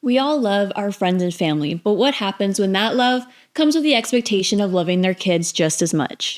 We all love our friends and family, but what happens when that love comes with the expectation of loving their kids just as much?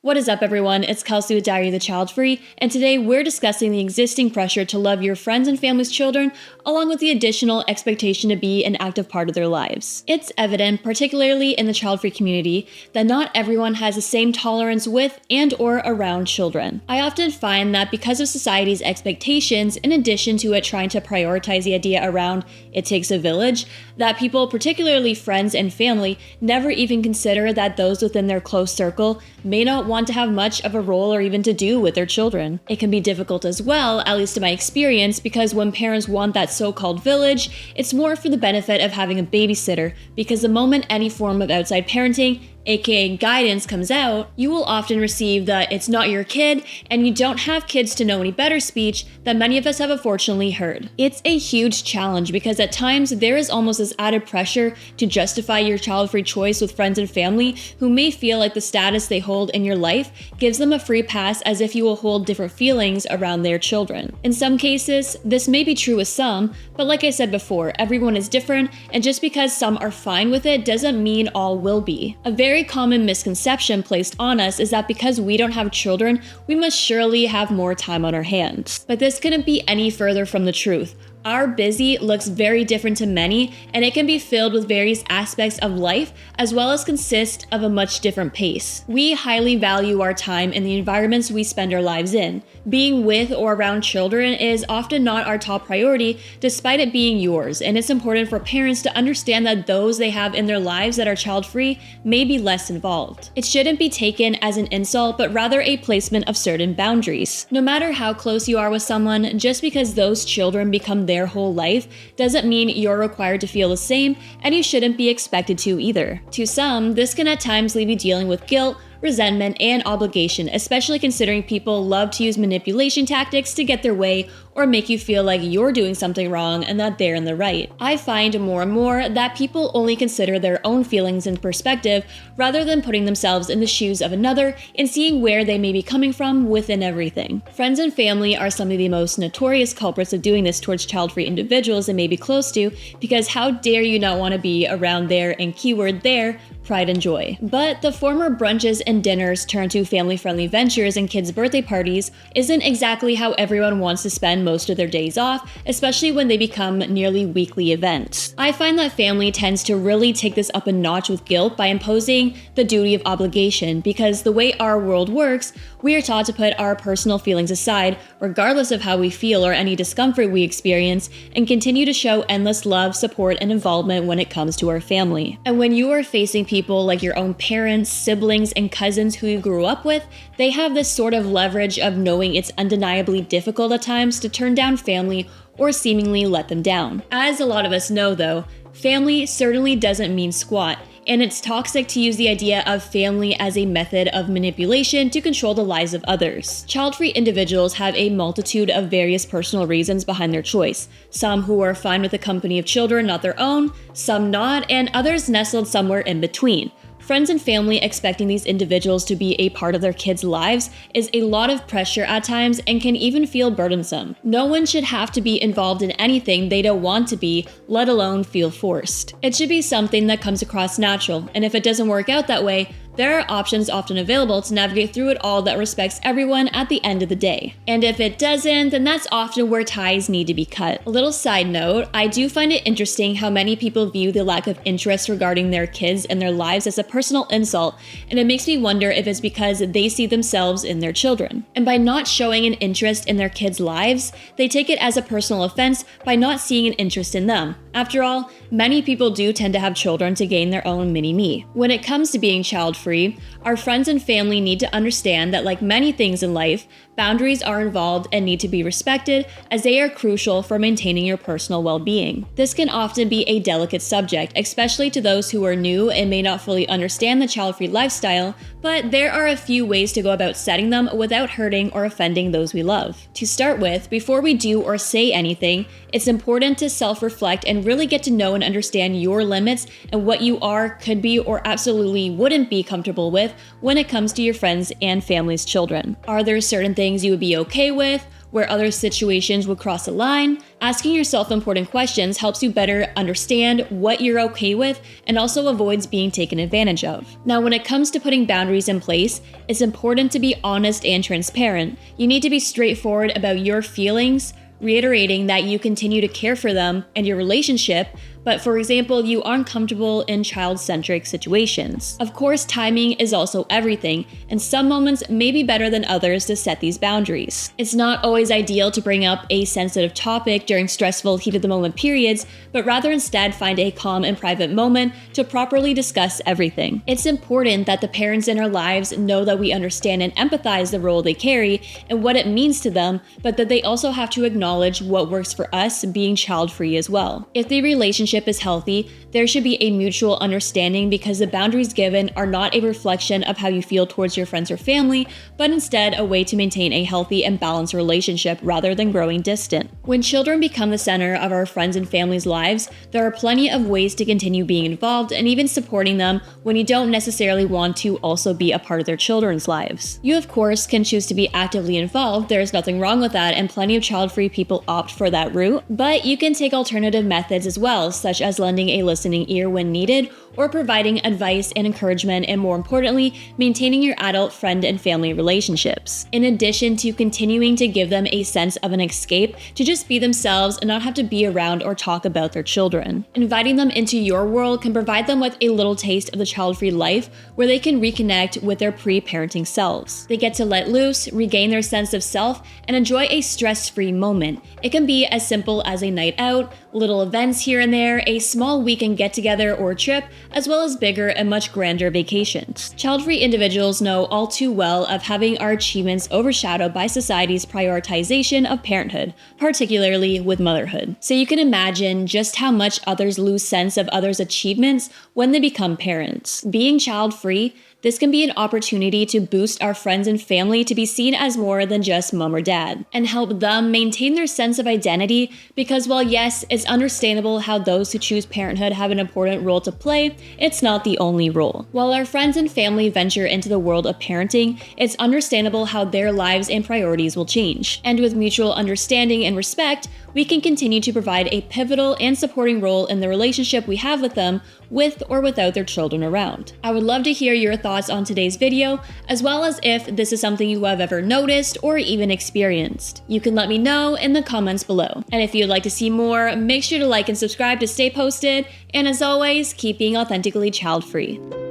What is up, everyone? It's Kelsey with Diary of the Childfree, and today we're discussing the existing pressure to love your friends and family's children, along with the additional expectation to be an active part of their lives. It's evident, particularly in the child-free community, that not everyone has the same tolerance with and or around children. I often find that because of society's expectations, in addition to it trying to prioritize the idea around it takes a village, that people, particularly friends and family, never even consider that those within their close circle may not want to have much of a role or even to do with their children. It can be difficult as well, at least in my experience, because when parents want that so-called village, it's more for the benefit of having a babysitter, because the moment any form of outside parenting, aka guidance, comes out, you will often receive the "it's not your kid and you don't have kids to know any better" speech that many of us have unfortunately heard. It's a huge challenge because at times there is almost this added pressure to justify your child-free choice with friends and family who may feel like the status they hold in your life gives them a free pass, as if you will hold different feelings around their children. In some cases, this may be true with some, but like I said before, everyone is different, and just because some are fine with it doesn't mean all will be. A very common misconception placed on us is that because we don't have children, we must surely have more time on our hands. But this couldn't be any further from the truth. Our busy looks very different to many, and it can be filled with various aspects of life, as well as consist of a much different pace. We highly value our time in the environments we spend our lives in. Being with or around children is often not our top priority, despite it being yours, and it's important for parents to understand that those they have in their lives that are child-free may be less involved. It shouldn't be taken as an insult, but rather a placement of certain boundaries. No matter how close you are with someone, just because those children become their whole life doesn't mean you're required to feel the same, and you shouldn't be expected to either. To some, this can at times leave you dealing with guilt, resentment, and obligation, especially considering people love to use manipulation tactics to get their way or make you feel like you're doing something wrong and that they're in the right. I find more and more that people only consider their own feelings and perspective rather than putting themselves in the shoes of another and seeing where they may be coming from within everything. Friends and family are some of the most notorious culprits of doing this towards child-free individuals they may be close to, because how dare you not want to be around their, and keyword there, pride and joy. But the former brunches and dinners turned to family-friendly ventures and kids' birthday parties isn't exactly how everyone wants to spend most of their days off, especially when they become nearly weekly events. I find that family tends to really take this up a notch with guilt by imposing the duty of obligation, because the way our world works, we are taught to put our personal feelings aside, regardless of how we feel or any discomfort we experience, and continue to show endless love, support, and involvement when it comes to our family. And when you are facing people like your own parents, siblings, and cousins who you grew up with, they have this sort of leverage of knowing it's undeniably difficult at times to turn down family or seemingly let them down. As a lot of us know though, family certainly doesn't mean squat, and it's toxic to use the idea of family as a method of manipulation to control the lives of others. Child-free individuals have a multitude of various personal reasons behind their choice. Some who are fine with the company of children not their own, some not, and others nestled somewhere in between. Friends and family expecting these individuals to be a part of their kids' lives is a lot of pressure at times and can even feel burdensome. No one should have to be involved in anything they don't want to be, let alone feel forced. It should be something that comes across natural, and if it doesn't work out that way, there are options often available to navigate through it all that respects everyone at the end of the day. And if it doesn't, then that's often where ties need to be cut. A little side note, I do find it interesting how many people view the lack of interest regarding their kids and their lives as a personal insult, and it makes me wonder if it's because they see themselves in their children. And by not showing an interest in their kids' lives, they take it as a personal offense by not seeing an interest in them. After all, many people do tend to have children to gain their own mini-me. When it comes to being child-free, our friends and family need to understand that, like many things in life, boundaries are involved and need to be respected, as they are crucial for maintaining your personal well-being. This can often be a delicate subject, especially to those who are new and may not fully understand the child-free lifestyle, But there are a few ways to go about setting them without hurting or offending those we love. To start with, before we do or say anything, it's important to self-reflect and really get to know and understand your limits and what you are, could be, or absolutely wouldn't be comfortable with when it comes to your friends and family's children. Are there certain things you would be okay with, where other situations would cross a line? Asking yourself important questions helps you better understand what you're okay with and also avoids being taken advantage of. Now, when it comes to putting boundaries in place, it's important to be honest and transparent. You need to be straightforward about your feelings, reiterating that you continue to care for them and your relationship, but for example, you aren't comfortable in child-centric situations. Of course, timing is also everything, and some moments may be better than others to set these boundaries. It's not always ideal to bring up a sensitive topic during stressful, heat-of-the-moment periods, but rather instead find a calm and private moment to properly discuss everything. It's important that the parents in our lives know that we understand and empathize the role they carry and what it means to them, but that they also have to acknowledge what works for us being child-free as well. If the relationship is healthy, there should be a mutual understanding because the boundaries given are not a reflection of how you feel towards your friends or family, but instead a way to maintain a healthy and balanced relationship rather than growing distant. When children become the center of our friends and family's lives, there are plenty of ways to continue being involved and even supporting them when you don't necessarily want to also be a part of their children's lives. You, of course, can choose to be actively involved. There is nothing wrong with that, and plenty of child-free people opt for that route, but you can take alternative methods as well, such as lending a listening ear when needed, or providing advice and encouragement, and more importantly, maintaining your adult friend and family relationships. In addition to continuing to give them a sense of an escape to just be themselves and not have to be around or talk about their children. Inviting them into your world can provide them with a little taste of the child-free life where they can reconnect with their pre-parenting selves. They get to let loose, regain their sense of self, and enjoy a stress-free moment. It can be as simple as a night out, little events here and there, a small weekend get-together or trip, as well as bigger and much grander vacations. Child-free individuals know all too well of having our achievements overshadowed by society's prioritization of parenthood, particularly with motherhood. So you can imagine just how much others lose sense of others' achievements when they become parents. Being child-free, this can be an opportunity to boost our friends and family to be seen as more than just mom or dad, and help them maintain their sense of identity because while yes, it's understandable how those who choose parenthood have an important role to play, it's not the only role. While our friends and family venture into the world of parenting, it's understandable how their lives and priorities will change. And with mutual understanding and respect, we can continue to provide a pivotal and supporting role in the relationship we have with them, with or without their children around. I would love to hear your thoughts on today's video, as well as if this is something you have ever noticed or even experienced. You can let me know in the comments below. And if you'd like to see more, make sure to like and subscribe to stay posted, and as always, keep being authentically child-free.